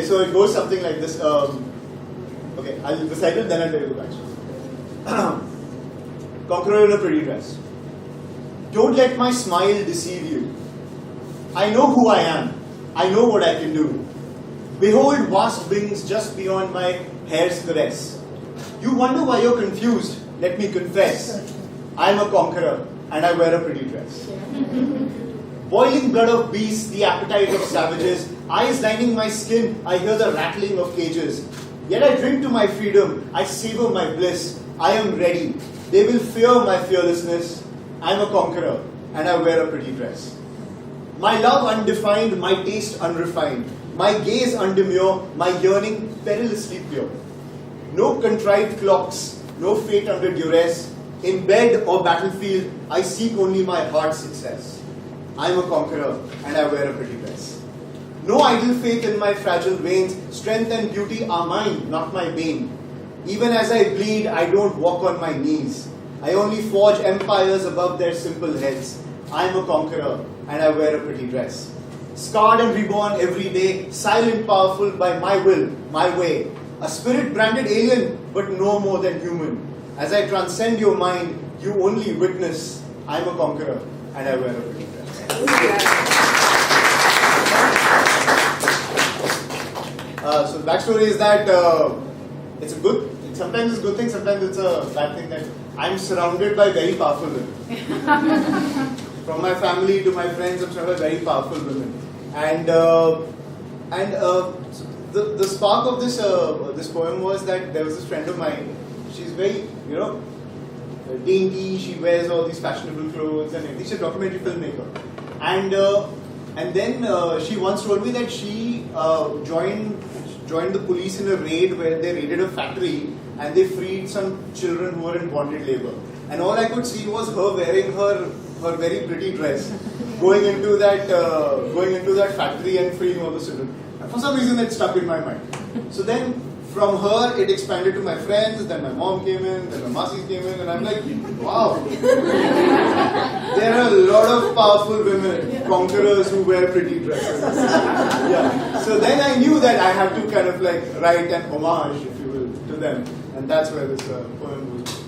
So it goes something like this. Okay, I'll recite it, then I'll tell you the backstory. Conqueror in a pretty dress. Don't let my smile deceive you. I know who I am. I know what I can do. Behold vast wings just beyond my hair's caress. You wonder why you're confused. Let me confess. I'm a conqueror and I wear a pretty dress. Boiling blood of beasts, the appetite of savages, eyes lining my skin, I hear the rattling of cages. Yet I drink to my freedom, I savor my bliss. I am ready. They will fear my fearlessness. I'm a conqueror and I wear a pretty dress. My love undefined, my taste unrefined, my gaze undemure, my yearning perilously pure. No contrived clocks, no fate under duress. In bed or battlefield, I seek only my heart's success. I'm a conqueror and I wear a pretty dress. No idle faith in my fragile veins, strength and beauty are mine, not my bane. Even as I bleed, I don't walk on my knees. I only forge empires above their simple heads. I'm a conqueror and I wear a pretty dress. Scarred and reborn every day, silent, powerful by my will, my way. A spirit branded alien, but no more than human. As I transcend your mind, you only witness. I'm a conqueror and I wear a pretty dress. So the backstory is that it's a good, sometimes it's a good thing, sometimes it's a bad thing that I'm surrounded by very powerful women. From my family to my friends, I'm surrounded by very powerful women. And the spark of this this poem was that there was this friend of mine. She's very, dainty. She wears all these fashionable clothes and everything. She's a documentary filmmaker. And then she once told me that she joined the police in a raid where they raided a factory and they freed some children who were in bonded labor. And all I could see was her wearing her very pretty dress, going into that factory and freeing all the children. And for some reason, it stuck in my mind. So then, from her, it expanded to my friends. Then my mom came in. Then my Masis came in, and I'm like, wow, there are a lot of powerful women, conquerors who wear pretty dresses. Yeah. So then I knew that I had to kind of like write an homage, if you will, to them, and that's where this poem was.